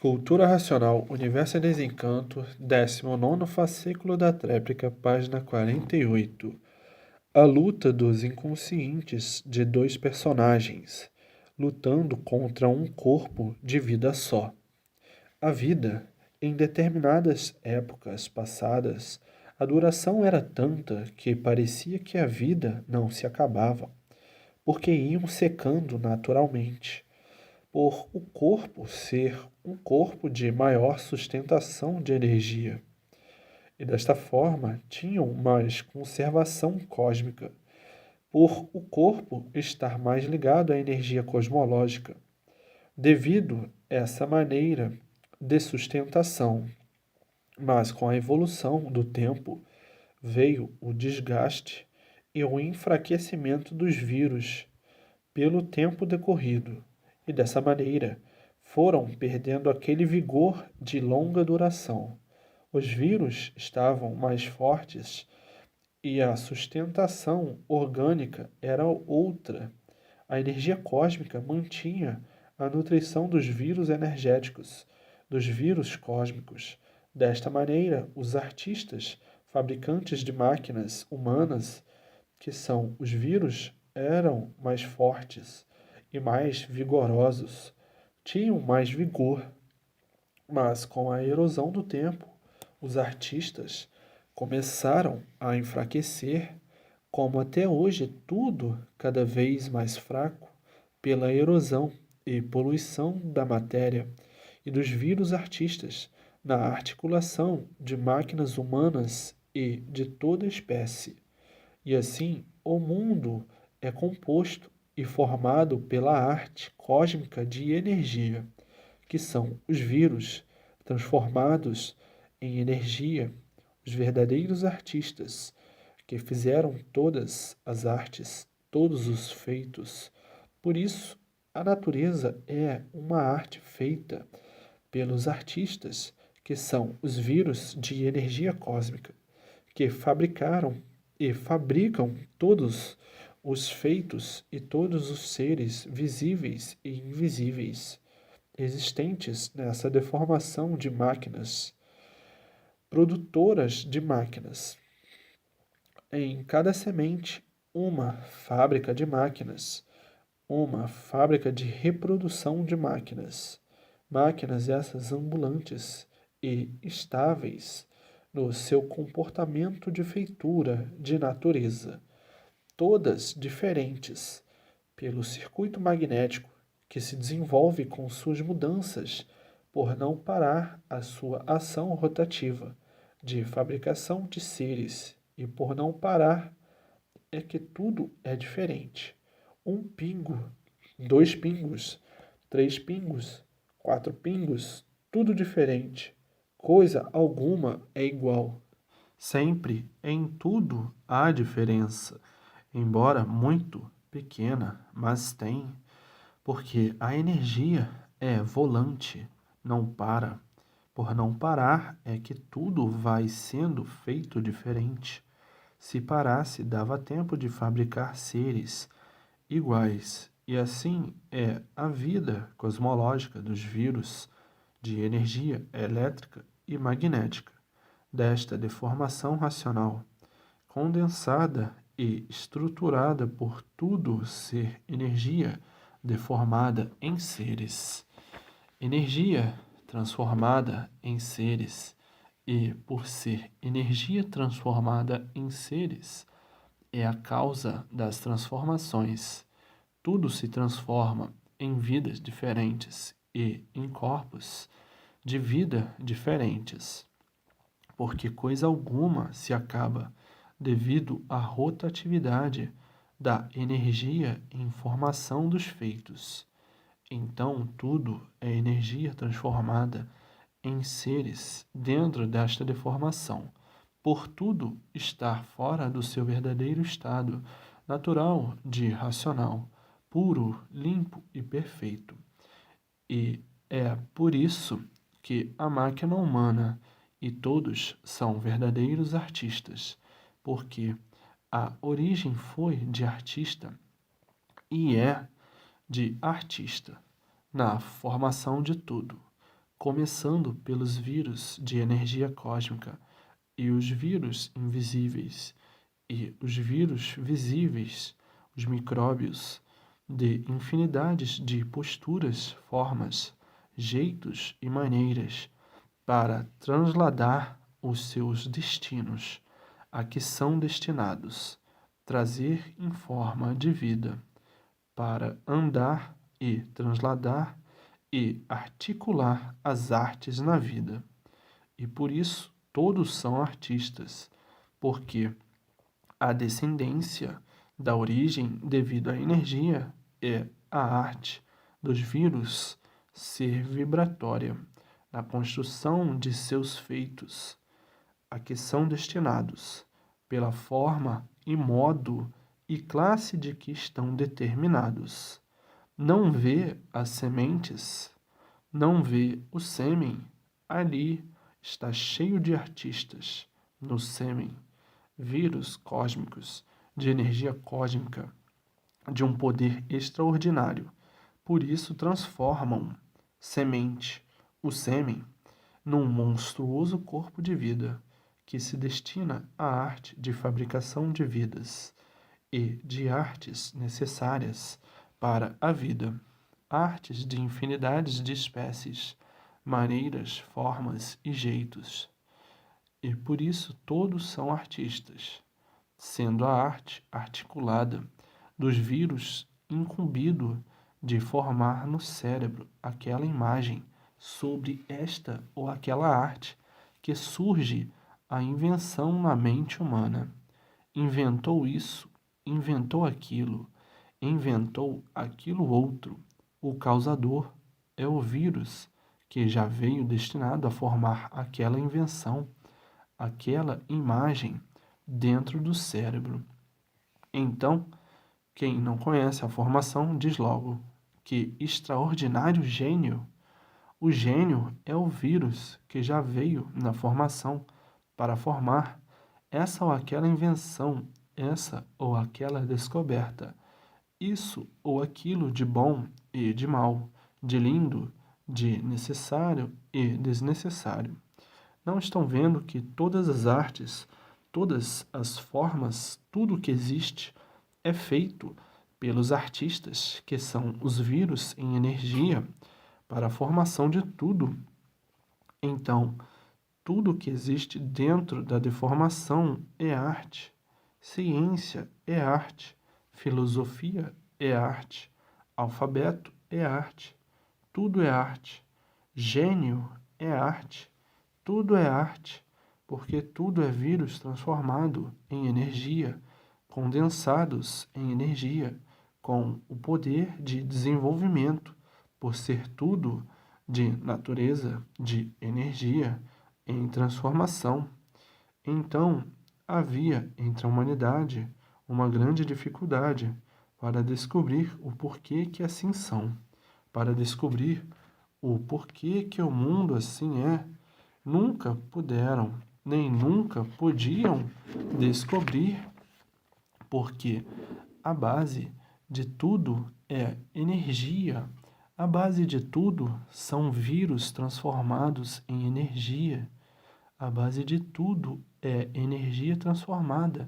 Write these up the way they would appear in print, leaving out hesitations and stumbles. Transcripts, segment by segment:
Cultura Racional, Universo em Desencanto, 19º fascículo da tréplica, página 48. A luta dos inconscientes de dois personagens, lutando contra um corpo de vida só. A vida, em determinadas épocas passadas, a duração era tanta que parecia que a vida não se acabava, porque iam secando naturalmente por o corpo ser um corpo de maior sustentação de energia, e desta forma tinham mais conservação cósmica, por o corpo estar mais ligado à energia cosmológica. Devido a essa maneira de sustentação, mas com a evolução do tempo, veio o desgaste e o enfraquecimento dos vírus pelo tempo decorrido, e dessa maneira foram perdendo aquele vigor de longa duração. Os vírus estavam mais fortes e a sustentação orgânica era outra. A energia cósmica mantinha a nutrição dos vírus energéticos, dos vírus cósmicos. Desta maneira, os artistas, fabricantes de máquinas humanas, que são os vírus, eram mais fortes e mais vigorosos, tinham mais vigor. Mas com a erosão do tempo, os artistas começaram a enfraquecer, como até hoje tudo cada vez mais fraco, pela erosão e poluição da matéria e dos vírus artistas na articulação de máquinas humanas e de toda espécie. E assim, o mundo é composto e formado pela arte cósmica de energia, que são os vírus transformados em energia, os verdadeiros artistas que fizeram todas as artes, todos os feitos. Por isso, a natureza é uma arte feita pelos artistas, que são os vírus de energia cósmica, que fabricaram e fabricam todos os feitos e todos os seres visíveis e invisíveis existentes nessa deformação de máquinas, produtoras de máquinas. Em cada semente, uma fábrica de máquinas, uma fábrica de reprodução de máquinas. Máquinas essas ambulantes e estáveis no seu comportamento de feitura de natureza, todas diferentes pelo circuito magnético que se desenvolve com suas mudanças por não parar a sua ação rotativa de fabricação de seres e por não parar é que tudo é diferente. Um pingo, dois pingos, três pingos, quatro pingos, tudo diferente. Coisa alguma é igual. Sempre em tudo há diferença, embora muito pequena, mas tem, porque a energia é volante, não para. Por não parar é que tudo vai sendo feito diferente. Se parasse, dava tempo de fabricar seres iguais. E assim é a vida cosmológica dos vírus de energia elétrica e magnética, desta deformação racional, condensada e estruturada por tudo ser energia deformada em seres. Energia transformada em seres, e por ser energia transformada em seres, é a causa das transformações. Tudo se transforma em vidas diferentes e em corpos de vida diferentes, porque coisa alguma se acaba devido à rotatividade da energia em formação dos feitos. Então, tudo é energia transformada em seres dentro desta deformação, por tudo estar fora do seu verdadeiro estado natural de racional, puro, limpo e perfeito. E é por isso que a máquina humana e todos são verdadeiros artistas, porque a origem foi de artista e é de artista na formação de tudo. começando pelos vírus de energia cósmica e os vírus invisíveis e os vírus visíveis, os micróbios, de infinidades de posturas, formas, jeitos e maneiras para transladar os seus destinos a que são destinados, trazer em forma de vida, para andar e transladar e articular as artes na vida. E por isso todos são artistas, porque a descendência da origem devido à energia é a arte dos vírus ser vibratória na construção de seus feitos, a que são destinados, pela forma e modo e classe de que estão determinados. Não vê as sementes, não vê o sêmen, ali está cheio de artistas, no sêmen, vírus cósmicos, de energia cósmica, de um poder extraordinário. Por isso transformam semente, o sêmen, num monstruoso corpo de vida que se destina à arte de fabricação de vidas e de artes necessárias para a vida, artes de infinidades de espécies, maneiras, formas e jeitos. E por isso todos são artistas, sendo a arte articulada dos vírus incumbido de formar no cérebro aquela imagem sobre esta ou aquela arte que surge a invenção na mente humana. Inventou isso, inventou aquilo, inventou aquilo outro. O causador é o vírus que já veio destinado a formar aquela invenção, aquela imagem dentro do cérebro. Então, quem não conhece a formação diz logo que extraordinário gênio. O gênio é o vírus que já veio na formação para formar essa ou aquela invenção, essa ou aquela descoberta, isso ou aquilo de bom e de mal, de lindo, de necessário e desnecessário. Não estão vendo que todas as artes, todas as formas, tudo que existe é feito pelos artistas, que são os vírus em energia, para a formação de tudo. Então, tudo que existe dentro da deformação é arte. Ciência é arte. Filosofia é arte. Alfabeto é arte. Tudo é arte. Gênio é arte. Tudo é arte, porque tudo é vírus transformado em energia, condensados em energia, com o poder de desenvolvimento, por ser tudo de natureza de energia em transformação. Então, havia entre a humanidade uma grande dificuldade para descobrir o porquê que assim são, para descobrir o porquê que o mundo assim é. Nunca puderam, nem nunca podiam descobrir, porque a base de tudo é energia. A base de tudo são vírus transformados em energia. A base de tudo é energia transformada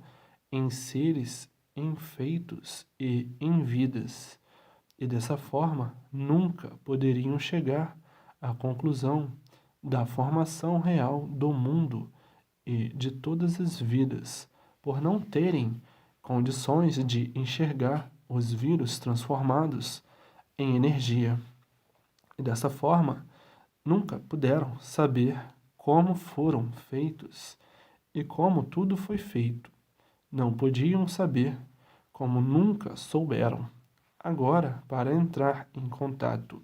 em seres, em feitos e em vidas. E dessa forma, nunca poderiam chegar à conclusão da formação real do mundo e de todas as vidas, por não terem condições de enxergar os vírus transformados em energia. E dessa forma, nunca puderam saber como foram feitos e como tudo foi feito. Não podiam saber, como nunca souberam. Agora, para entrar em contato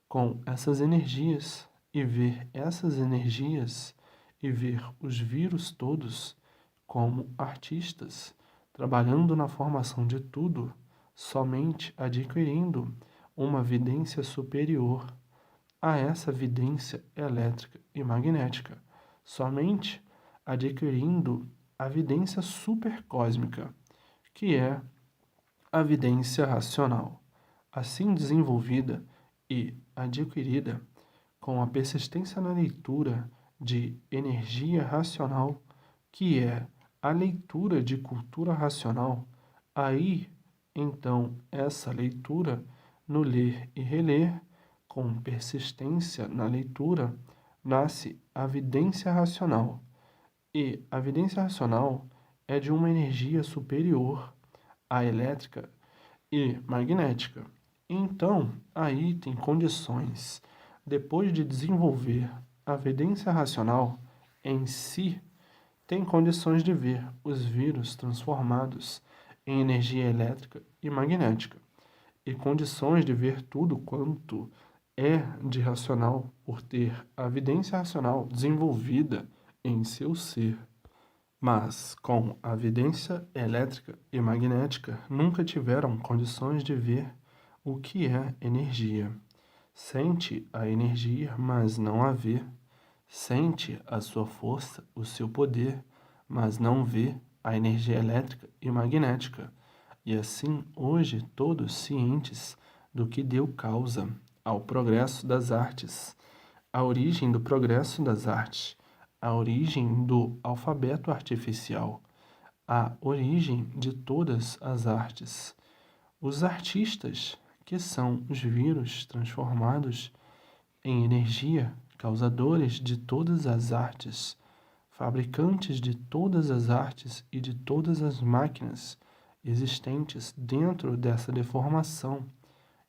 com essas energias e ver essas energias e ver os vírus todos como artistas, trabalhando na formação de tudo, somente adquirindo uma vidência superior a essa vidência elétrica e magnética, somente adquirindo a vidência supercósmica, que é a vidência racional, assim desenvolvida e adquirida com a persistência na leitura de energia racional, que é a leitura de cultura racional, aí, então, essa leitura, no ler e reler, com persistência na leitura, nasce a vidência racional. E a vidência racional é de uma energia superior à elétrica e magnética. Então, aí tem condições, depois de desenvolver a vidência racional em si, tem condições de ver os vírus transformados em energia elétrica e magnética, e condições de ver tudo quanto é de racional por ter a vidência racional desenvolvida em seu ser. Mas, com a vidência elétrica e magnética, nunca tiveram condições de ver o que é energia. Sente a energia, mas não a vê. Sente a sua força, o seu poder, mas não vê a energia elétrica e magnética. E assim, hoje, todos cientes do que deu causa ao progresso das artes, a origem do progresso das artes, a origem do alfabeto artificial, a origem de todas as artes. Os artistas, que são os vírus transformados em energia, causadores de todas as artes, fabricantes de todas as artes e de todas as máquinas existentes dentro dessa deformação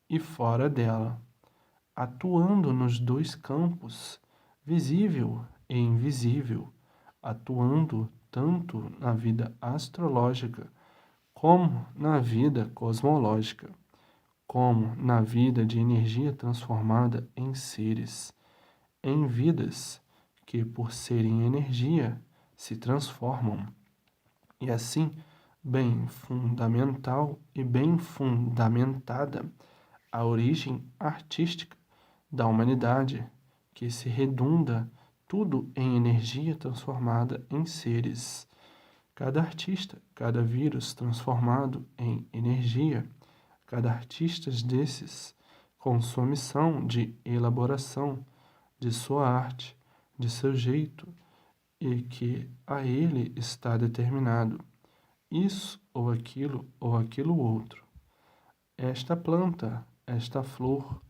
e fora dela, atuando nos dois campos, visível e invisível, atuando tanto na vida astrológica como na vida cosmológica, como na vida de energia transformada em seres, em vidas que, por serem energia, se transformam. E assim, bem fundamental e bem fundamentada a origem artística da humanidade, que se redunda tudo em energia transformada em seres. Cada artista, cada vírus transformado em energia, cada artista desses, com sua missão de elaboração de sua arte, de seu jeito, e que a ele está determinado isso ou aquilo outro. Esta planta, esta flor,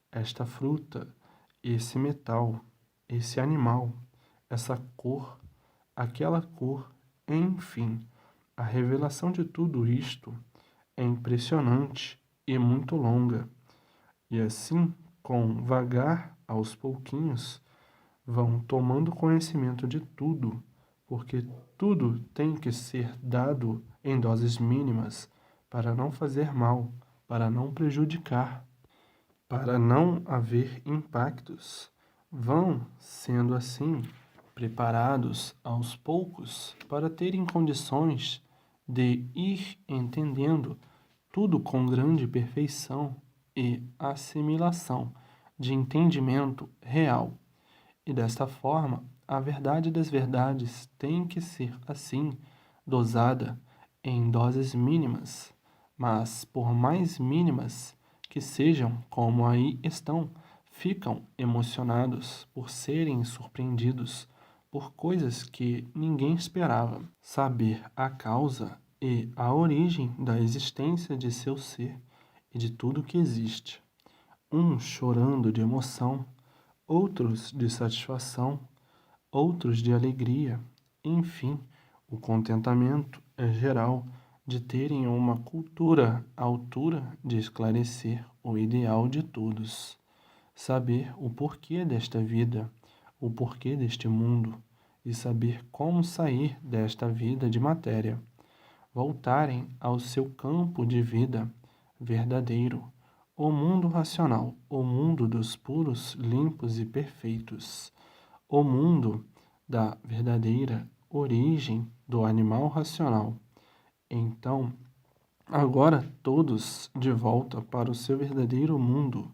esta fruta, esse metal, esse animal, essa cor, aquela cor, enfim, a revelação de tudo isto é impressionante e muito longa. E assim, com vagar aos pouquinhos, vão tomando conhecimento de tudo, porque tudo tem que ser dado em doses mínimas para não fazer mal, para não prejudicar, para não haver impactos. Vão, sendo assim, preparados aos poucos para terem condições de ir entendendo tudo com grande perfeição e assimilação de entendimento real. E desta forma, a verdade das verdades tem que ser assim, dosada em doses mínimas, mas por mais mínimas que sejam, como aí estão, ficam emocionados por serem surpreendidos por coisas que ninguém esperava. Saber a causa e a origem da existência de seu ser e de tudo que existe. Um chorando de emoção, outros de satisfação, outros de alegria, enfim, o contentamento é geral de terem uma cultura à altura de esclarecer o ideal de todos, saber o porquê desta vida, o porquê deste mundo, e saber como sair desta vida de matéria, voltarem ao seu campo de vida verdadeiro, o mundo racional, o mundo dos puros, limpos e perfeitos, o mundo da verdadeira origem do animal racional. Então, agora todos de volta para o seu verdadeiro mundo,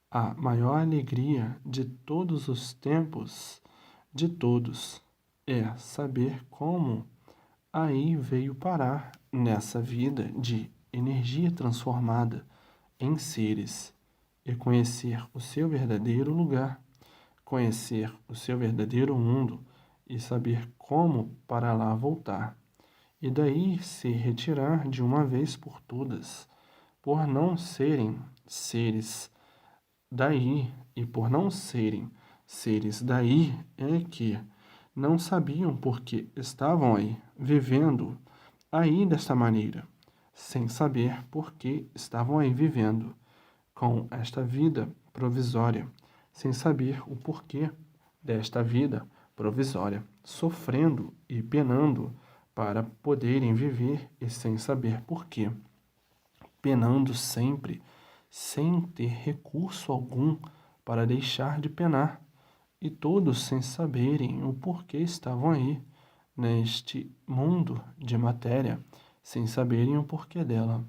a maior alegria de todos os tempos, de todos, é saber como aí veio parar nessa vida de energia transformada em seres e conhecer o seu verdadeiro lugar, conhecer o seu verdadeiro mundo e saber como para lá voltar, e daí se retirar de uma vez por todas, por não serem seres daí, e por não serem seres daí, é que não sabiam por que estavam aí, vivendo aí desta maneira, sem saber por que estavam aí vivendo com esta vida provisória, sem saber o porquê desta vida provisória, sofrendo e penando para poderem viver e sem saber porquê, penando sempre, sem ter recurso algum para deixar de penar, e todos sem saberem o porquê estavam aí, neste mundo de matéria, sem saberem o porquê dela.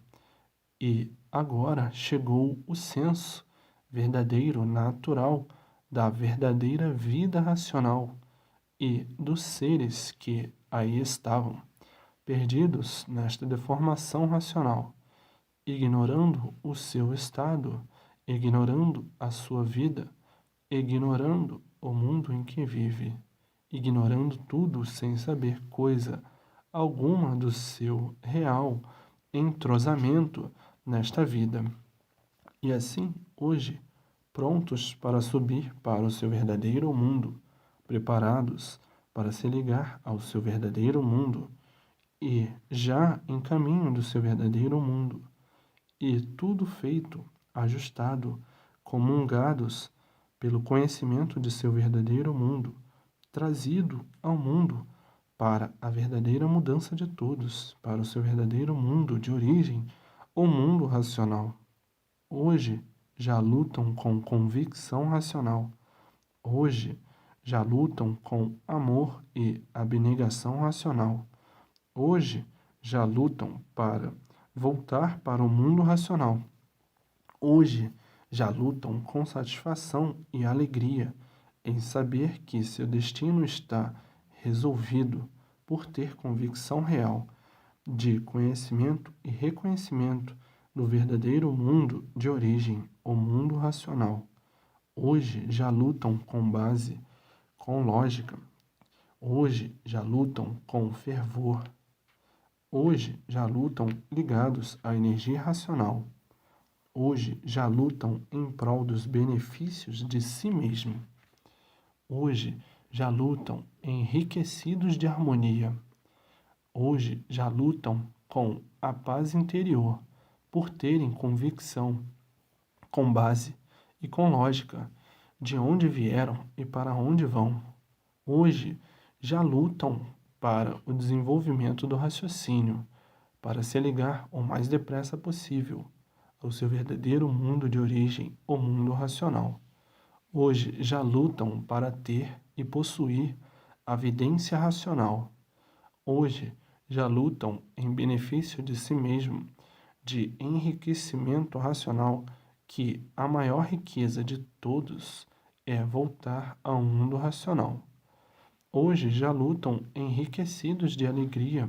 E agora chegou o senso verdadeiro, natural, da verdadeira vida racional e dos seres que aí estavam, perdidos nesta deformação racional, ignorando o seu estado, ignorando a sua vida, ignorando o mundo em que vive, ignorando tudo sem saber coisa alguma do seu real entrosamento nesta vida. E assim, hoje, prontos para subir para o seu verdadeiro mundo, preparados para se ligar ao seu verdadeiro mundo e já em caminho do seu verdadeiro mundo, e tudo feito, ajustado, comungados pelo conhecimento de seu verdadeiro mundo, trazido ao mundo para a verdadeira mudança de todos, para o seu verdadeiro mundo de origem, o mundo racional. Hoje já lutam com convicção racional. Hoje já lutam com amor e abnegação racional. Hoje já lutam para voltar para o mundo racional. Hoje já lutam com satisfação e alegria em saber que seu destino está resolvido por ter convicção real de conhecimento e reconhecimento do verdadeiro mundo de origem, o mundo racional. Hoje já lutam com base, com lógica. Hoje já lutam com fervor. Hoje já lutam ligados à energia racional. Hoje já lutam em prol dos benefícios de si mesmo. Hoje já lutam enriquecidos de harmonia. Hoje já lutam com a paz interior, por terem convicção, com base e com lógica, de onde vieram e para onde vão. Hoje já lutam para o desenvolvimento do raciocínio, para se ligar o mais depressa possível ao seu verdadeiro mundo de origem, o mundo racional. Hoje já lutam para ter e possuir a vidência racional. Hoje já lutam em benefício de si mesmo, de enriquecimento racional, que a maior riqueza de todos é voltar ao mundo racional. Hoje já lutam enriquecidos de alegria.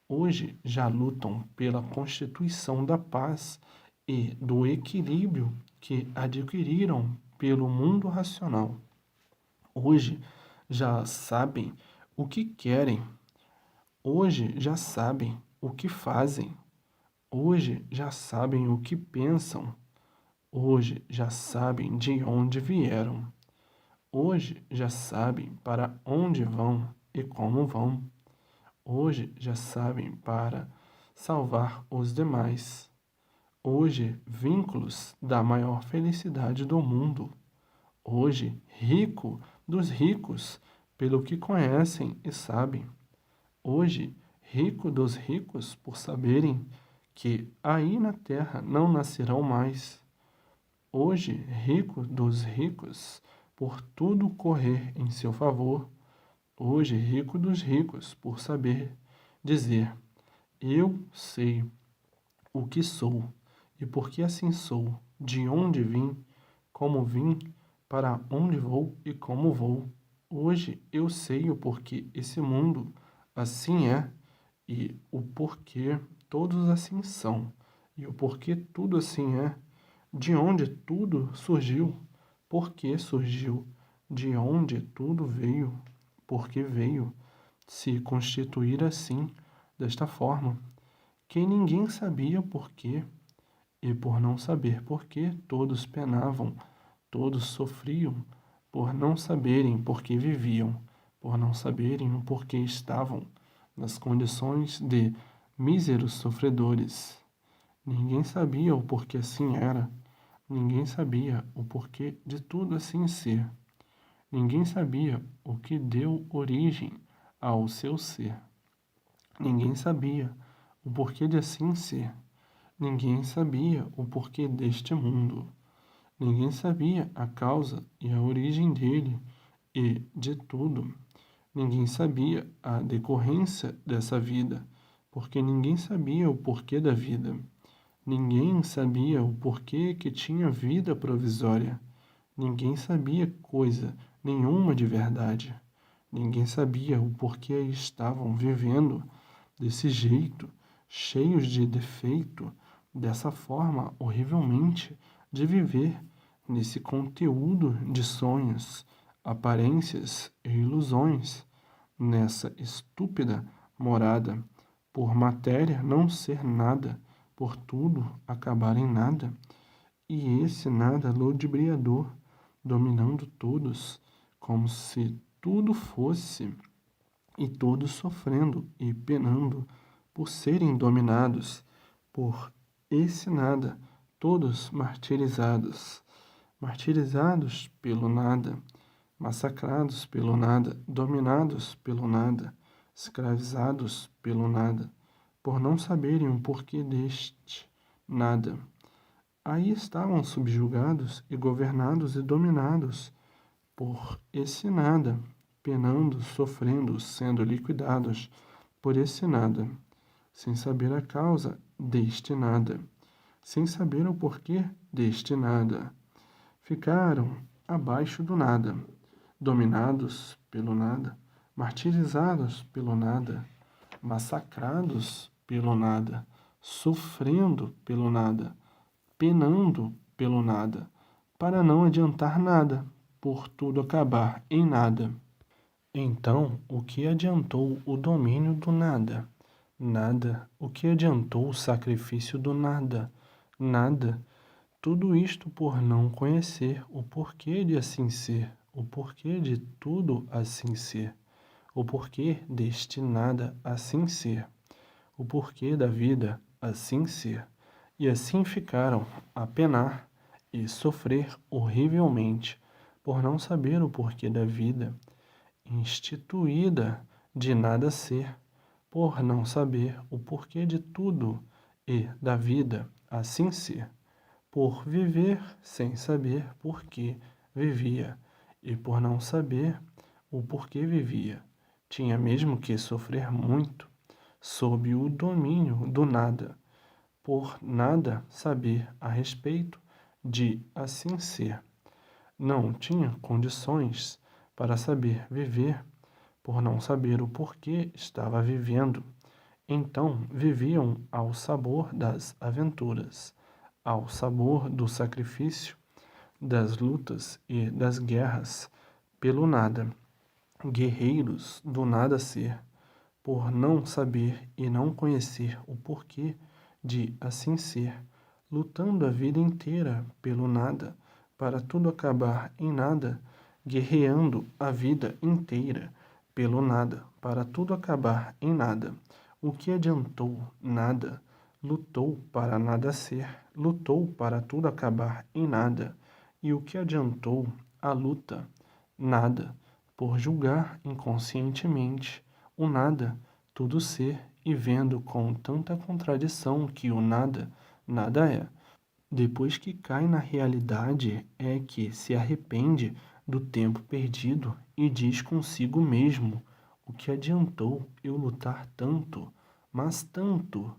Hoje já lutam pela constituição da paz e do equilíbrio que adquiriram pelo mundo racional. Hoje já sabem o que querem. Hoje já sabem o que fazem. Hoje já sabem o que pensam. Hoje já sabem de onde vieram. Hoje já sabem para onde vão e como vão. Hoje já sabem para salvar os demais. Hoje, vínculos da maior felicidade do mundo. Hoje, rico dos ricos, pelo que conhecem e sabem. Hoje, rico dos ricos por saberem que aí na terra não nascerão mais. Hoje, rico dos ricos por tudo correr em seu favor. Hoje, rico dos ricos por saber dizer: eu sei o que sou e por que assim sou, de onde vim, para onde vou e como vou. Hoje eu sei o porquê esse mundo assim é e o porquê todos assim são e o porquê tudo assim é, de onde tudo surgiu, por que surgiu, de onde tudo veio, por que veio se constituir assim, desta forma, que ninguém sabia por quê, e por não saber por quê, todos penavam, todos sofriam, por não saberem por que viviam, por não saberem o porquê estavam nas condições de míseros sofredores. Ninguém sabia o porquê assim era, ninguém sabia o porquê de tudo assim ser. Ninguém sabia o que deu origem ao seu ser. Ninguém sabia o porquê de assim ser. Ninguém sabia o porquê deste mundo. Ninguém sabia a causa e a origem dele e de tudo. Ninguém sabia a decorrência dessa vida, porque ninguém sabia o porquê da vida. Ninguém sabia o porquê que tinha vida provisória. Ninguém sabia coisa nenhuma de verdade. Ninguém sabia o porquê estavam vivendo desse jeito, cheios de defeito, dessa forma horrivelmente de viver, nesse conteúdo de sonhos, aparências e ilusões, nessa estúpida morada, por matéria não ser nada, por tudo acabar em nada, e esse nada ludibriador, dominando todos, como se tudo fosse, e todos sofrendo e penando por serem dominados por esse nada, todos martirizados, martirizados pelo nada, massacrados pelo nada, dominados pelo nada, escravizados pelo nada, por não saberem o porquê deste nada. Aí estavam subjugados e governados e dominados por esse nada, penando, sofrendo, sendo liquidados por esse nada, sem saber a causa deste nada, sem saber o porquê deste nada. Ficaram abaixo do nada, dominados pelo nada, martirizados pelo nada, massacrados pelo nada, sofrendo pelo nada, penando pelo nada, para não adiantar nada, por tudo acabar em nada. Então, o que adiantou o domínio do nada? Nada. O que adiantou o sacrifício do nada? Nada. Tudo isto por não conhecer o porquê de assim ser, o porquê de tudo assim ser, o porquê deste nada assim ser, o porquê da vida assim ser. E assim ficaram a penar e sofrer horrivelmente por não saber o porquê da vida, instituída de nada ser, por não saber o porquê de tudo e da vida assim ser, por viver sem saber por que vivia, e por não saber o porquê vivia, tinha mesmo que sofrer muito, sob o domínio do nada, por nada saber a respeito de assim ser. Não tinha condições para saber viver, por não saber o porquê estava vivendo. Então viviam ao sabor das aventuras, ao sabor do sacrifício, das lutas e das guerras, pelo nada, guerreiros do nada ser, por não saber e não conhecer o porquê de assim ser, lutando a vida inteira pelo nada, para tudo acabar em nada, guerreando a vida inteira pelo nada, para tudo acabar em nada. O que adiantou? Nada. Lutou para nada ser, lutou para tudo acabar em nada. E o que adiantou a luta? Nada. Por julgar inconscientemente o nada, tudo ser, e vendo com tanta contradição que o nada, nada é. Depois que cai na realidade, é que se arrepende do tempo perdido e diz consigo mesmo: o que adiantou eu lutar tanto, mas tanto?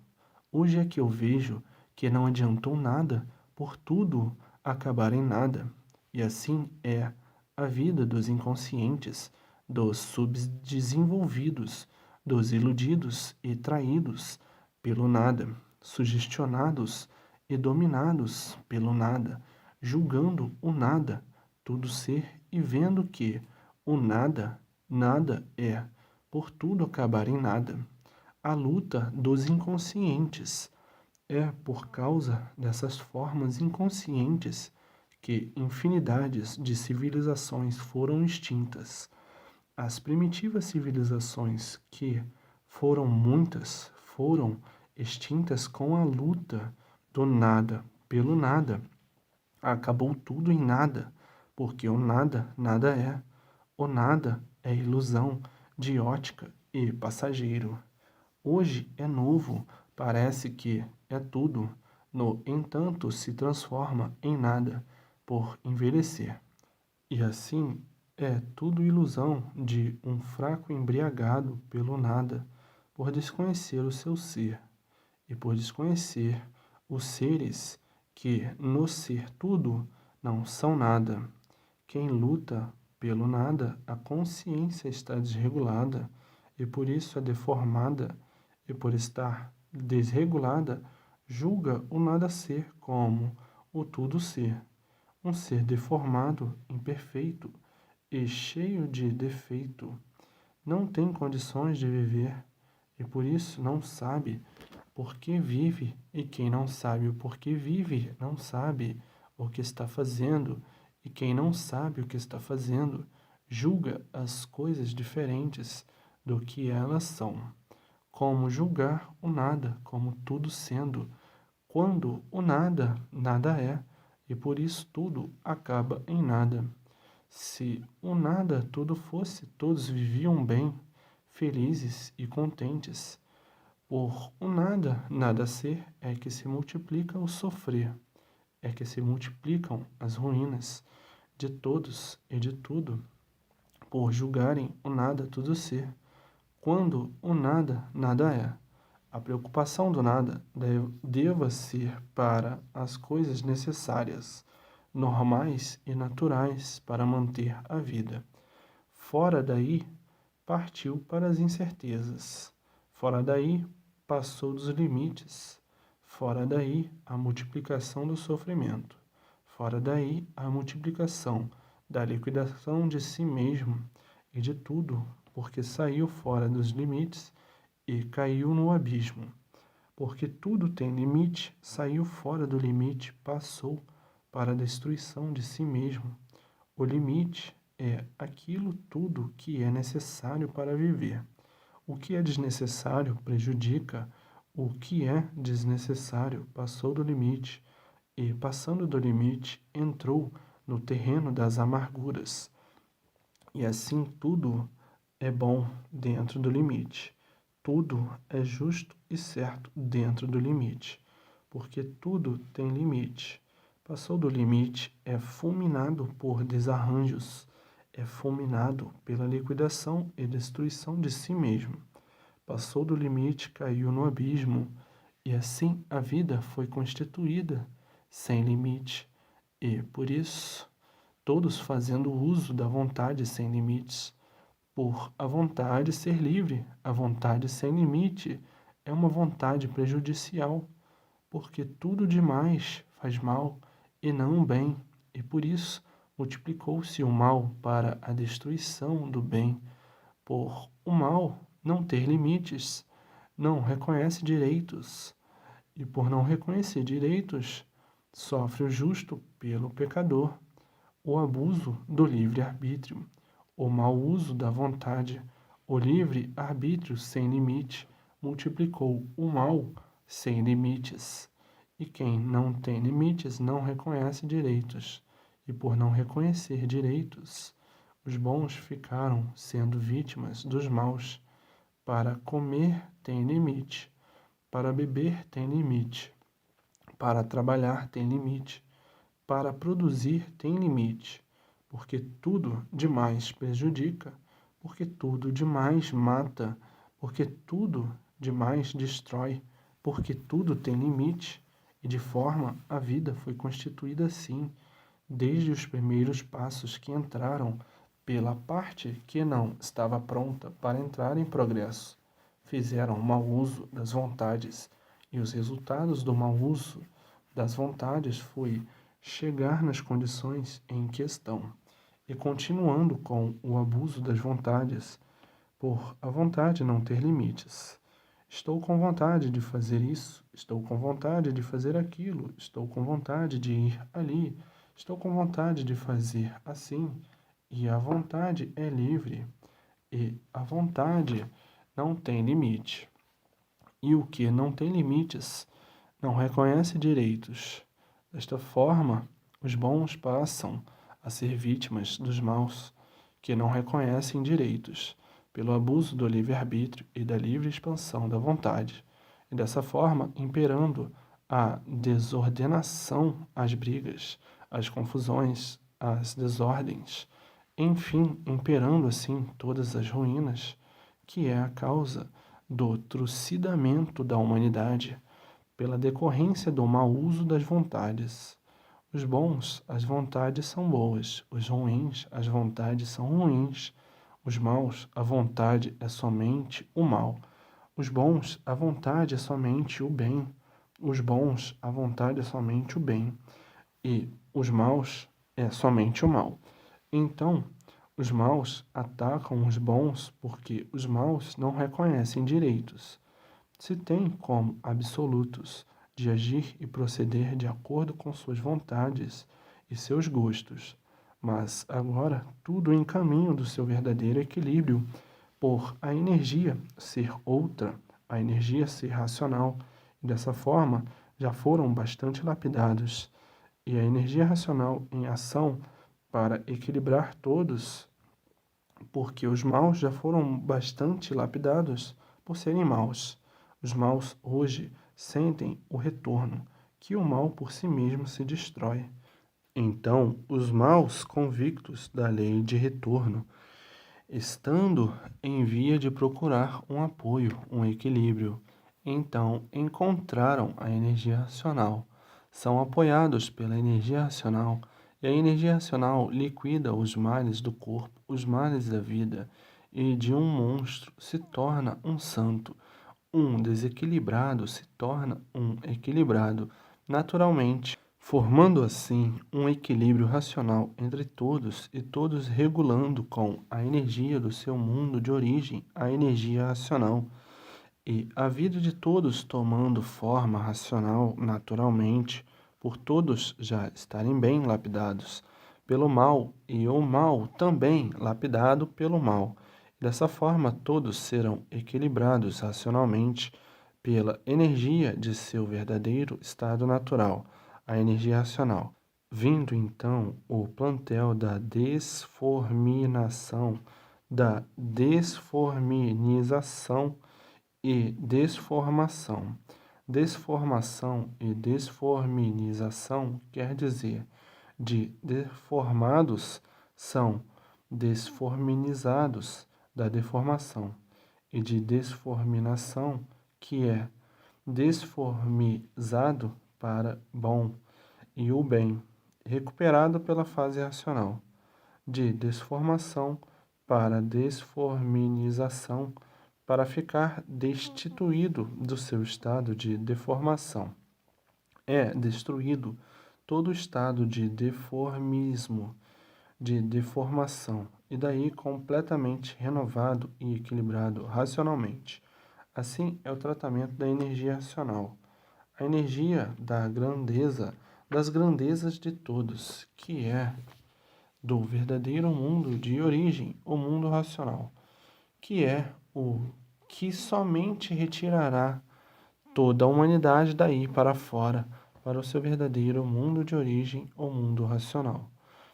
Hoje é que eu vejo que não adiantou nada, por tudo acabar em nada. E assim é a vida dos inconscientes, dos subdesenvolvidos, dos iludidos e traídos pelo nada, sugestionados e dominados pelo nada, julgando o nada, tudo ser e vendo que o nada, nada é, por tudo acabar em nada. A luta dos inconscientes é por causa dessas formas inconscientes que infinidades de civilizações foram extintas. As primitivas civilizações, que foram muitas, foram extintas com a luta do nada pelo nada. Acabou tudo em nada, porque o nada, nada é. O nada é ilusão de ótica e passageiro. Hoje é novo, parece que é tudo, no entanto se transforma em nada por envelhecer. E assim é tudo ilusão de um fraco embriagado pelo nada, por desconhecer o seu ser, e por desconhecer os seres que no ser tudo não são nada. Quem luta pelo nada, a consciência está desregulada, e por isso é deformada, e por estar desregulada, julga o nada ser como o tudo ser. Um ser deformado, imperfeito e cheio de defeito, não tem condições de viver, e por isso não sabe por que vive, e quem não sabe o porquê vive, não sabe o que está fazendo, e quem não sabe o que está fazendo, julga as coisas diferentes do que elas são. Como julgar o nada como tudo sendo, quando o nada, nada é, e por isso tudo acaba em nada. Se o nada tudo fosse, todos viviam bem, felizes e contentes. Por o nada, nada ser, é que se multiplica o sofrer, é que se multiplicam as ruínas de todos e de tudo, por julgarem o nada tudo ser, quando o nada, nada é. A preocupação do nada deva ser para as coisas necessárias, normais e naturais para manter a vida. Fora daí, partiu para as incertezas. Fora daí, passou dos limites. Fora daí, a multiplicação do sofrimento. Fora daí, a multiplicação da liquidação de si mesmo e de tudo, porque saiu fora dos limites e caiu no abismo. Porque tudo tem limite, saiu fora do limite, passou para a destruição de si mesmo. O limite é aquilo tudo que é necessário para viver. O que é desnecessário prejudica, o que é desnecessário passou do limite, e passando do limite entrou no terreno das amarguras. E assim tudo é bom dentro do limite. Tudo é justo e certo dentro do limite, porque tudo tem limite. Passou do limite, é fulminado por desarranjos, é fulminado pela liquidação e destruição de si mesmo. Passou do limite, caiu no abismo, e assim a vida foi constituída sem limite. E, por isso, todos fazendo uso da vontade sem limites, por a vontade ser livre, a vontade sem limite é uma vontade prejudicial, porque tudo demais faz mal e não o bem, e por isso multiplicou-se o mal para a destruição do bem, por o mal não ter limites, não reconhece direitos, e por não reconhecer direitos, sofre o justo pelo pecador, o abuso do livre-arbítrio, o mau uso da vontade, o livre-arbítrio sem limite, multiplicou o mal sem limites. E quem não tem limites não reconhece direitos, e por não reconhecer direitos, os bons ficaram sendo vítimas dos maus. Para comer tem limite, para beber tem limite, para trabalhar tem limite, para produzir tem limite, porque tudo demais prejudica, porque tudo demais mata, porque tudo demais destrói, porque tudo tem limite, e de forma a vida foi constituída assim, desde os primeiros passos que entraram pela parte que não estava pronta para entrar em progresso. Fizeram mau uso das vontades, e os resultados do mau uso das vontades foi chegar nas condições em questão. e continuando com o abuso das vontades, por a vontade não ter limites. Estou com vontade de fazer isso, estou com vontade de fazer aquilo, estou com vontade de ir ali, estou com vontade de fazer assim, e a vontade é livre, e a vontade não tem limite. E o que não tem limites não reconhece direitos. Desta forma, os bons passam a ser vítimas dos maus, que não reconhecem direitos, pelo abuso do livre-arbítrio e da livre expansão da vontade, e dessa forma imperando a desordenação, as brigas, as confusões, as desordens, enfim, imperando assim todas as ruínas, que é a causa do trucidamento da humanidade, pela decorrência do mau uso das vontades. Os bons, as vontades são boas, os ruins, as vontades são ruins. Os maus, a vontade é somente o mal. Os bons, a vontade é somente o bem. Os bons, a vontade é somente o bem. E os maus é somente o mal. Então, os maus atacam os bons porque os maus não reconhecem direitos. Se têm como absolutos de agir e proceder de acordo com suas vontades e seus gostos, mas agora tudo em caminho do seu verdadeiro equilíbrio, por a energia ser outra, a energia ser racional, e dessa forma já foram bastante lapidados, e a energia racional em ação para equilibrar todos, porque os maus já foram bastante lapidados por serem maus. Os maus hoje sentem o retorno, que o mal por si mesmo se destrói. Então, os maus convictos da lei de retorno, estando em via de procurar um apoio, um equilíbrio, então encontraram a energia racional, são apoiados pela energia racional, e a energia racional liquida os males do corpo, os males da vida, e de um monstro se torna um santo, um desequilibrado se torna um equilibrado naturalmente, formando assim um equilíbrio racional entre todos e todos regulando com a energia do seu mundo de origem a energia racional, e a vida de todos tomando forma racional naturalmente, por todos já estarem bem lapidados pelo mal e o mal também lapidado pelo mal. Dessa forma, todos serão equilibrados racionalmente pela energia de seu verdadeiro estado natural, a energia racional. Vindo então o plantel da desforminização e desformação. Desformação e desforminização quer dizer de deformados são desforminizados da deformação, e de desforminação, que é desformizado para bom e o bem, recuperado pela fase racional, de desformação para desforminização, para ficar destituído do seu estado de deformação. É destruído todo o estado de deformismo, de deformação, e daí completamente renovado e equilibrado racionalmente. Assim é o tratamento da energia racional, a energia da grandeza, das grandezas de todos, que é do verdadeiro mundo de origem, o mundo racional, que é o que somente retirará toda a humanidade daí para fora, para o seu verdadeiro mundo de origem, o mundo racional.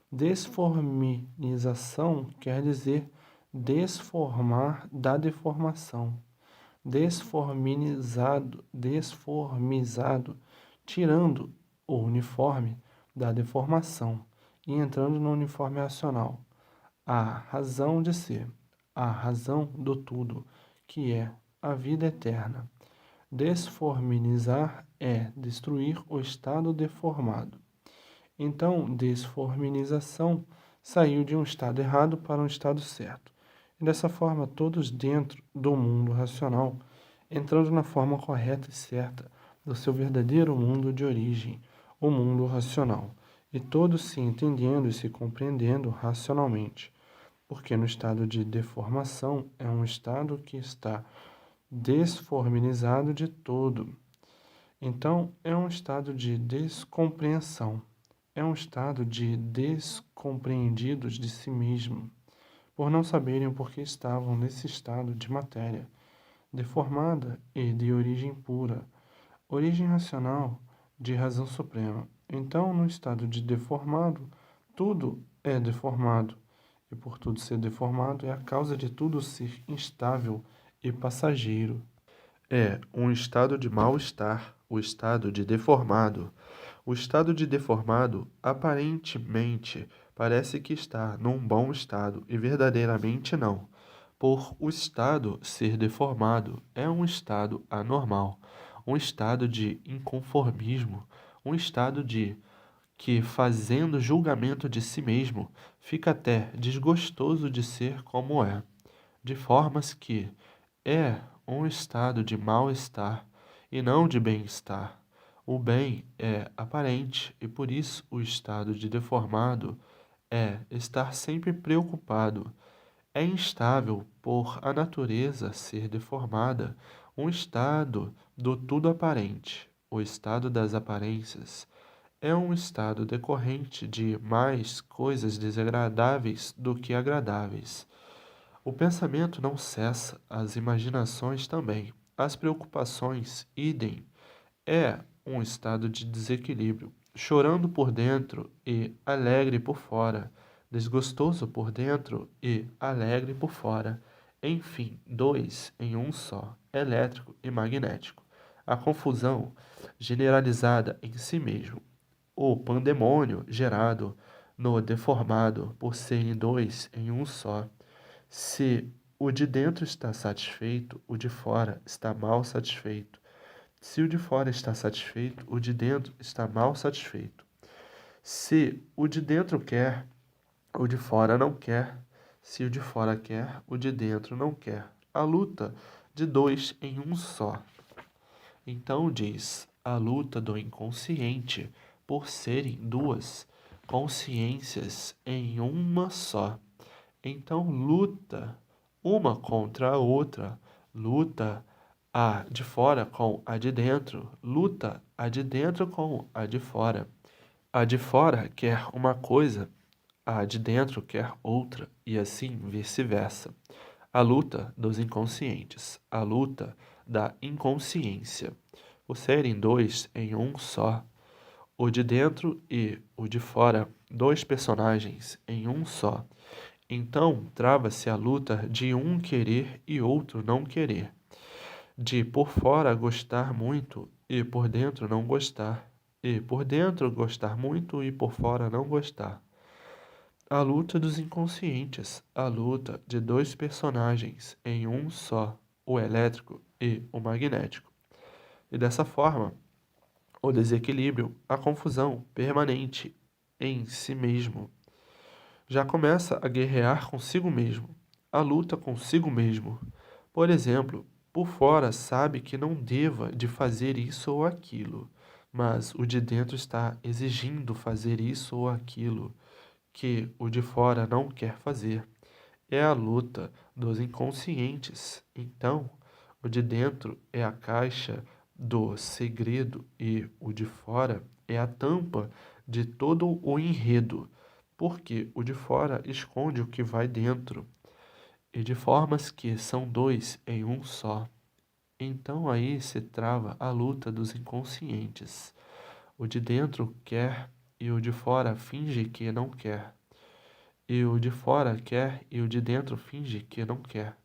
Desforminização quer dizer desformar da deformação. Desformizado, tirando o uniforme da deformação e entrando no uniforme racional. A razão de ser, a razão do tudo, que é a vida eterna. Desforminizar é destruir o estado deformado. Então, desforminização saiu de um estado errado para um estado certo. E dessa forma, todos dentro do mundo racional, entrando na forma correta e certa do seu verdadeiro mundo de origem, o mundo racional. e todos se entendendo e se compreendendo racionalmente, porque no estado de deformação é um estado que está desforminizado de todo. Então, é um estado de descompreensão, é um estado de descompreendidos de si mesmo, por não saberem o porquê estavam nesse estado de matéria, deformada e de origem pura, origem racional de razão suprema. Então, no estado de deformado, tudo é deformado, e por tudo ser deformado é a causa de tudo ser instável e passageiro. É um estado de mal-estar, o estado de deformado. O estado de deformado, aparentemente, parece que está num bom estado e verdadeiramente não. Por o estado ser deformado, é um estado anormal, um estado de inconformismo, um estado de que, fazendo julgamento de si mesmo, fica até desgostoso de ser como é, de formas que é um estado de mal-estar e não de bem-estar. O bem é aparente e por isso o estado de deformado é estar sempre preocupado. É instável por a natureza ser deformada, um estado do tudo aparente. O estado das aparências é um estado decorrente de mais coisas desagradáveis do que agradáveis. O pensamento não cessa, as imaginações também. As preocupações, idem, é um estado de desequilíbrio, chorando por dentro e alegre por fora, desgostoso por dentro e alegre por fora. Enfim, dois em um só, elétrico e magnético. A confusão generalizada em si mesmo, o pandemônio gerado no deformado por serem dois em um só. Se o de dentro está satisfeito, o de fora está mal satisfeito. Se o de fora está satisfeito, o de dentro está mal satisfeito. Se o de dentro quer, o de fora não quer. Se o de fora quer, o de dentro não quer. A luta de dois em um só. Então diz a luta do inconsciente por serem duas consciências em uma só. Então luta uma contra a outra, luta a de fora com a de dentro, luta a de dentro com a de fora. A de fora quer uma coisa, a de dentro quer outra, e assim vice-versa. A luta dos inconscientes, a luta da inconsciência. Por serem dois em um só, o de dentro e o de fora, dois personagens em um só. Então trava-se a luta de um querer e outro não querer, de por fora gostar muito e por dentro não gostar, e por dentro gostar muito e por fora não gostar. A luta dos inconscientes, a luta de dois personagens em um só, o elétrico e o magnético. E dessa forma, o desequilíbrio, a confusão permanente em si mesmo. Já começa a guerrear consigo mesmo, a luta consigo mesmo. Por exemplo, por fora sabe que não deva de fazer isso ou aquilo, mas o de dentro está exigindo fazer isso ou aquilo que o de fora não quer fazer. É a luta dos inconscientes. Então, o de dentro é a caixa do segredo e o de fora é a tampa de todo o enredo, porque o de fora esconde o que vai dentro, e de formas que são dois em um só. Então aí se trava a luta dos inconscientes. O de dentro quer e o de fora finge que não quer. E o de fora quer e o de dentro finge que não quer.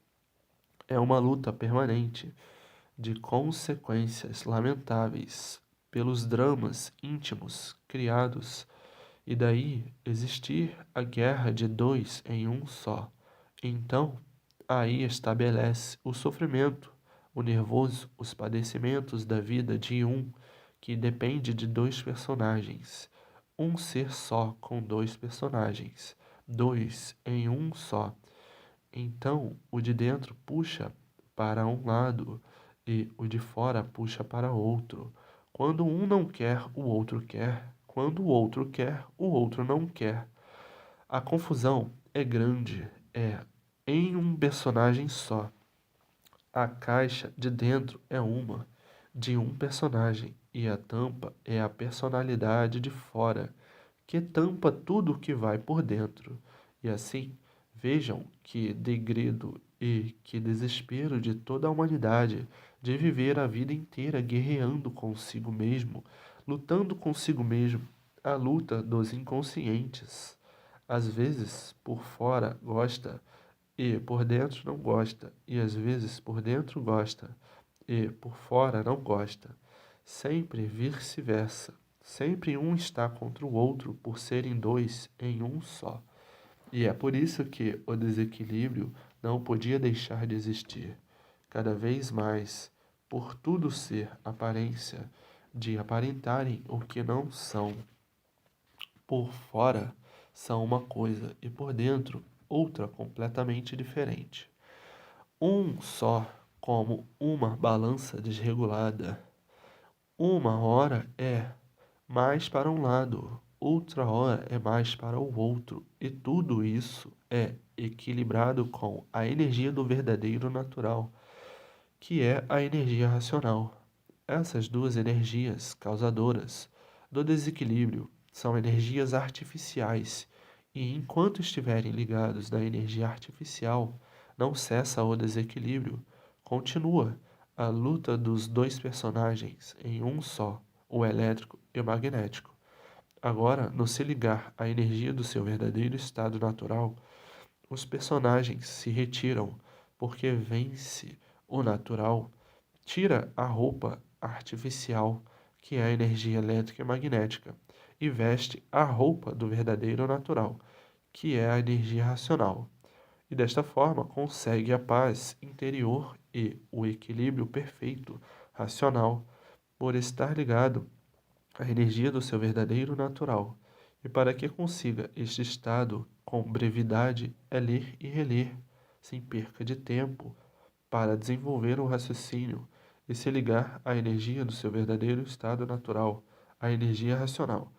É uma luta permanente de consequências lamentáveis pelos dramas íntimos criados, e daí existir a guerra de dois em um só. Então, aí estabelece o sofrimento, o nervoso, os padecimentos da vida de um que depende de dois personagens, um ser só com dois personagens, dois em um só. Então, o de dentro puxa para um lado e o de fora puxa para outro. Quando um não quer, o outro quer. Quando o outro quer, o outro não quer. A confusão é grande, é em um personagem só. A caixa de dentro é uma, de um personagem, e a tampa é a personalidade de fora, que tampa tudo o que vai por dentro. E assim, vejam que degredo e que desespero de toda a humanidade de viver a vida inteira guerreando consigo mesmo, lutando consigo mesmo, a luta dos inconscientes. Às vezes, por fora, gosta e por dentro não gosta, e às vezes por dentro gosta e por fora não gosta. Sempre vice-versa. Sempre um está contra o outro por serem dois em um só. E é por isso que o desequilíbrio não podia deixar de existir. Cada vez mais, por tudo ser aparência, de aparentarem o que não são. Por fora são uma coisa e por dentro outra completamente diferente. Um só, como uma balança desregulada. Uma hora é mais para um lado, outra hora é mais para o outro, e tudo isso é equilibrado com a energia do verdadeiro natural, que é a energia racional. Essas duas energias causadoras do desequilíbrio são energias artificiais, e enquanto estiverem ligados na energia artificial, não cessa o desequilíbrio, continua a luta dos dois personagens em um só, o elétrico e o magnético. Agora, no se ligar à energia do seu verdadeiro estado natural, os personagens se retiram, porque vence o natural, tira a roupa artificial, que é a energia elétrica e magnética, e veste a roupa do verdadeiro natural, que é a energia racional. E desta forma consegue a paz interior e o equilíbrio perfeito racional, por estar ligado à energia do seu verdadeiro natural. E para que consiga este estado com brevidade, é ler e reler, sem perca de tempo, para desenvolver um raciocínio e se ligar à energia do seu verdadeiro estado natural, à energia racional.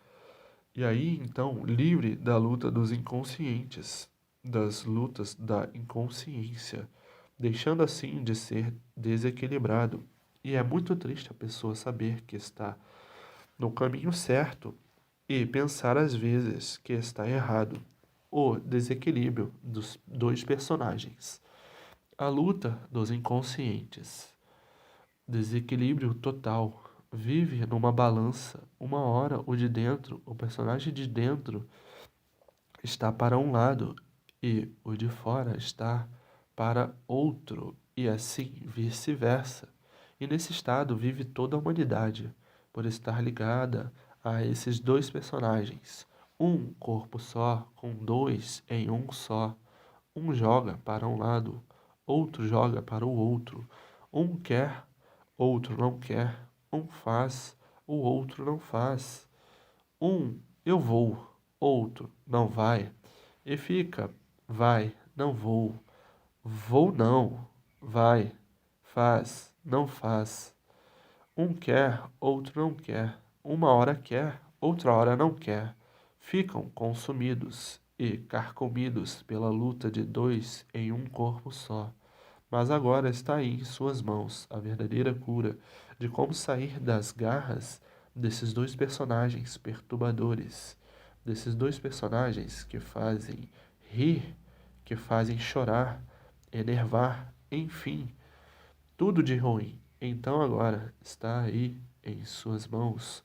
E aí, então, livre da luta dos inconscientes, das lutas da inconsciência, deixando assim de ser desequilibrado. E é muito triste a pessoa saber que está no caminho certo e pensar às vezes que está errado. O desequilíbrio dos dois personagens. A luta dos inconscientes. Desequilíbrio total. Vive numa balança. Uma hora o de dentro, o personagem de dentro, está para um lado e o de fora está para outro, e assim vice-versa. E nesse estado vive toda a humanidade, por estar ligada a esses dois personagens. Um corpo só, com dois em um só. Um joga para um lado, outro joga para o outro. Um quer, outro não quer. Um faz, o outro não faz. Um eu vou, outro não vai. E fica, vai, não vou. Vou não, vai, faz, não faz. Um quer, outro não quer. Uma hora quer, outra hora não quer. Ficam consumidos e carcomidos pela luta de dois em um corpo só. Mas agora está aí em suas mãos a verdadeira cura de como sair das garras desses dois personagens perturbadores, desses dois personagens que fazem rir, que fazem chorar, enervar, enfim, tudo de ruim. Então agora está aí em suas mãos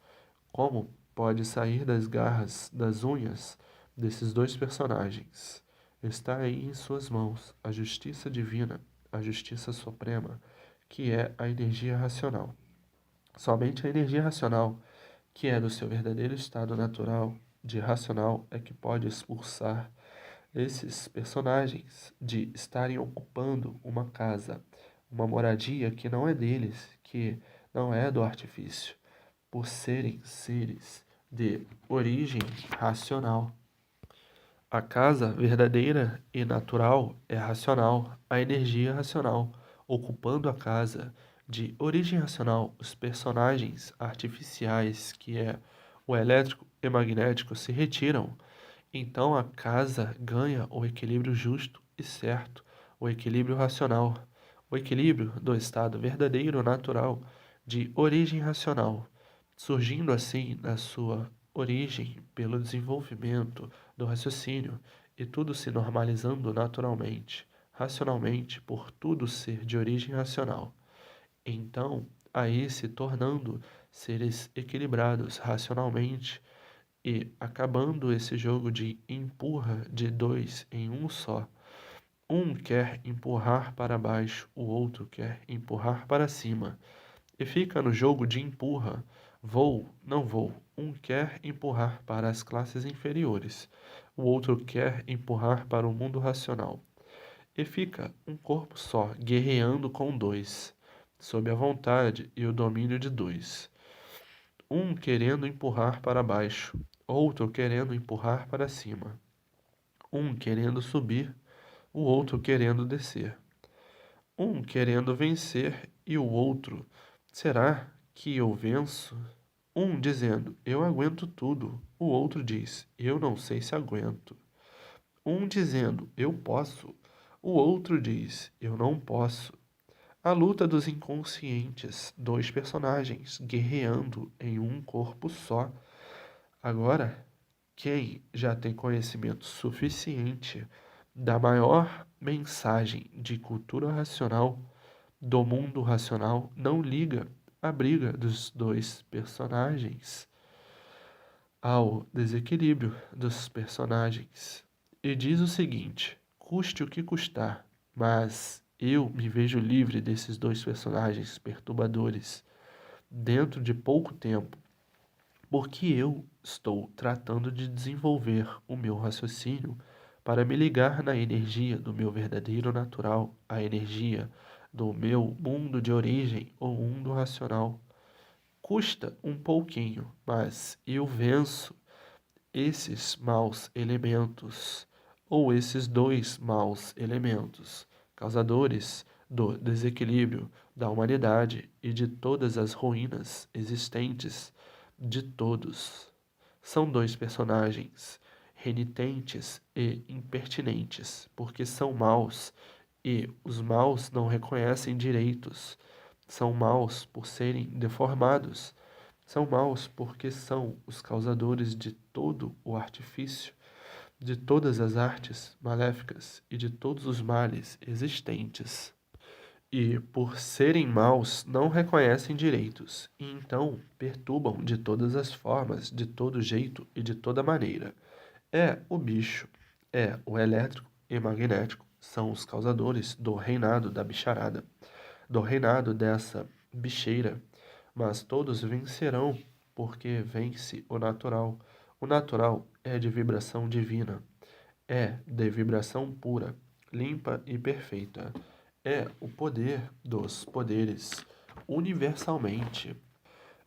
como pode sair das garras, das unhas desses dois personagens. Está aí em suas mãos a justiça divina, a justiça suprema, que é a energia racional. Somente a energia racional, que é do seu verdadeiro estado natural de racional, é que pode expulsar esses personagens de estarem ocupando uma casa, uma moradia que não é deles, que não é do artifício, por serem seres de origem racional. A casa verdadeira e natural é racional, a energia racional, ocupando a casa de origem racional, os personagens artificiais, que é o elétrico e magnético se retiram, então a casa ganha o equilíbrio justo e certo, o equilíbrio racional, o equilíbrio do estado verdadeiro natural de origem racional, surgindo assim na sua origem pelo desenvolvimento do raciocínio e tudo se normalizando naturalmente, racionalmente, por tudo ser de origem racional. Então, aí se tornando seres equilibrados racionalmente e acabando esse jogo de empurra de dois em um só. Um quer empurrar para baixo, o outro quer empurrar para cima. E fica no jogo de empurra, vou, não vou. Um quer empurrar para as classes inferiores, o outro quer empurrar para o mundo racional. E fica um corpo só, guerreando com dois, sob a vontade e o domínio de dois. Um querendo empurrar para baixo, outro querendo empurrar para cima. Um querendo subir, o outro querendo descer. Um querendo vencer e o outro, será que eu venço? Um dizendo, eu aguento tudo. O outro diz, eu não sei se aguento. Um dizendo, eu posso. O outro diz, eu não posso. A luta dos inconscientes, dois personagens guerreando em um corpo só. Agora, quem já tem conhecimento suficiente da maior mensagem de cultura racional, do mundo racional, não liga a briga dos dois personagens ao desequilíbrio dos personagens e diz o seguinte: custe o que custar, mas eu me vejo livre desses dois personagens perturbadores dentro de pouco tempo, porque eu estou tratando de desenvolver o meu raciocínio para me ligar na energia do meu verdadeiro natural, a energia do meu mundo de origem ou mundo racional. Custa um pouquinho, mas eu venço esses maus elementos, ou esses dois maus elementos, causadores do desequilíbrio da humanidade e de todas as ruínas existentes de todos. São dois personagens renitentes e impertinentes, porque são maus e os maus não reconhecem direitos. São maus por serem deformados. São maus porque são os causadores de todo o artifício, de todas as artes maléficas e de todos os males existentes. E, por serem maus, não reconhecem direitos, e então perturbam de todas as formas, de todo jeito e de toda maneira. É o bicho, é o elétrico e magnético, são os causadores do reinado da bicharada, do reinado dessa bicheira, mas todos vencerão, porque vence o natural. O natural é de vibração divina, é de vibração pura, limpa e perfeita. É o poder dos poderes, universalmente.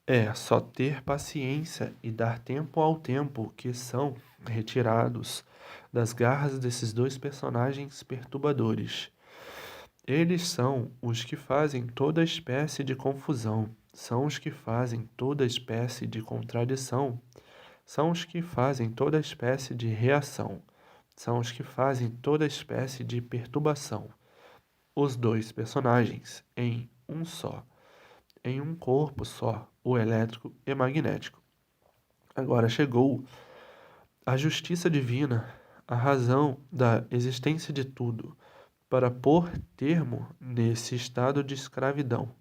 É só ter paciência e dar tempo ao tempo que são retirados das garras desses dois personagens perturbadores. Eles são os que fazem toda espécie de confusão, são os que fazem toda espécie de contradição, são os que fazem toda espécie de reação, são os que fazem toda espécie de perturbação. Os dois personagens em um só, em um corpo só, o elétrico e magnético. Agora chegou a justiça divina, a razão da existência de tudo, para pôr termo nesse estado de escravidão,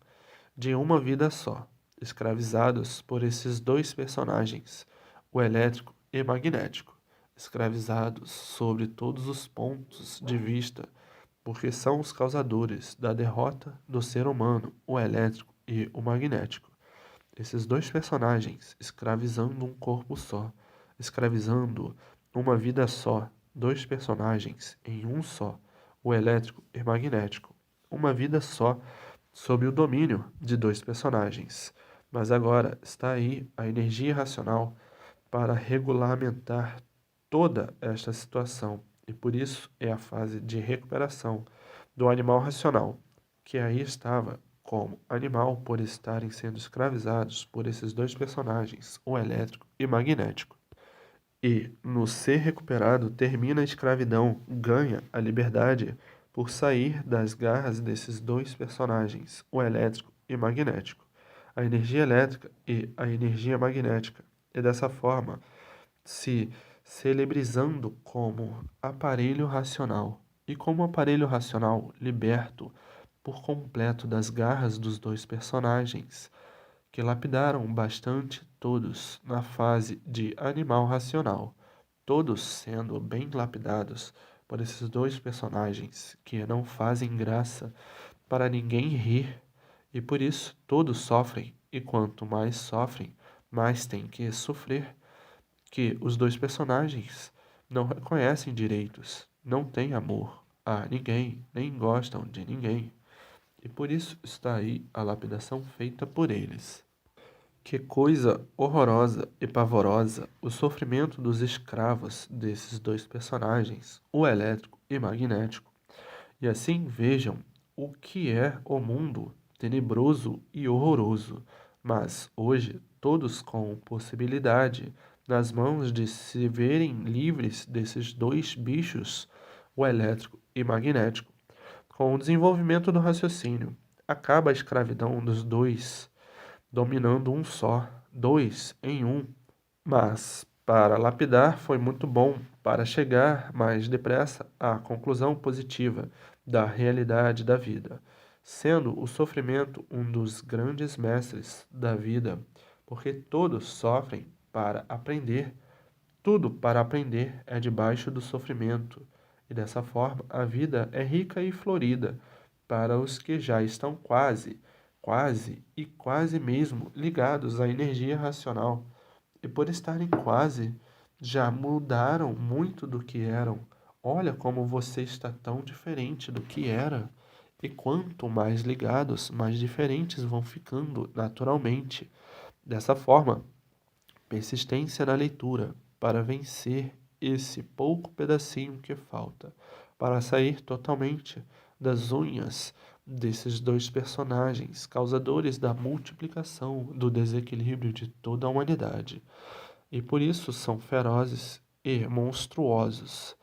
de uma vida só, escravizados por esses dois personagens, o elétrico e magnético, escravizados sobre todos os pontos de vista, porque são os causadores da derrota do ser humano, o elétrico e o magnético. Esses dois personagens escravizando um corpo só, escravizando uma vida só, dois personagens em um só, o elétrico e magnético, uma vida só, sob o domínio de dois personagens. Mas agora está aí a energia racional para regulamentar toda esta situação, e por isso é a fase de recuperação do animal racional, que aí estava como animal por estarem sendo escravizados por esses dois personagens, o elétrico e magnético. e, no ser recuperado, termina a escravidão, ganha a liberdade por sair das garras desses dois personagens, o elétrico e magnético, a energia elétrica e a energia magnética, e dessa forma se celebrizando como aparelho racional, e como aparelho racional liberto por completo das garras dos dois personagens, que lapidaram bastante todos na fase de animal racional, todos sendo bem lapidados por esses dois personagens que não fazem graça para ninguém rir, e por isso todos sofrem, e quanto mais sofrem, mais têm que sofrer, que os dois personagens não reconhecem direitos, não têm amor a ninguém, nem gostam de ninguém, e por isso está aí a lapidação feita por eles. Que coisa horrorosa e pavorosa o sofrimento dos escravos desses dois personagens, o elétrico e magnético. E assim vejam o que é o mundo tenebroso e horroroso, mas hoje todos com possibilidade nas mãos de se verem livres desses dois bichos, o elétrico e magnético. Com o desenvolvimento do raciocínio, acaba a escravidão dos dois dominando um só, dois em um. Mas, para lapidar, foi muito bom para chegar mais depressa à conclusão positiva da realidade da vida, sendo o sofrimento um dos grandes mestres da vida, porque todos sofrem para aprender, tudo para aprender é debaixo do sofrimento, e dessa forma a vida é rica e florida para os que já estão quase mesmo ligados à energia racional, e por estarem quase, já mudaram muito do que eram. Olha como você está tão diferente do que era. E quanto mais ligados, mais diferentes vão ficando naturalmente. Dessa forma, persistência na leitura para vencer esse pouco pedacinho que falta, para sair totalmente das unhas desses dois personagens, causadores da multiplicação, do desequilíbrio de toda a humanidade. E por isso são ferozes e monstruosos.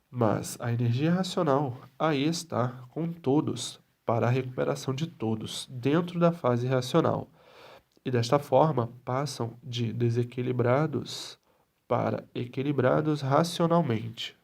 Mas a energia racional aí está com todos, para a recuperação de todos, dentro da fase racional. E desta forma passam de desequilibrados para equilibrados racionalmente.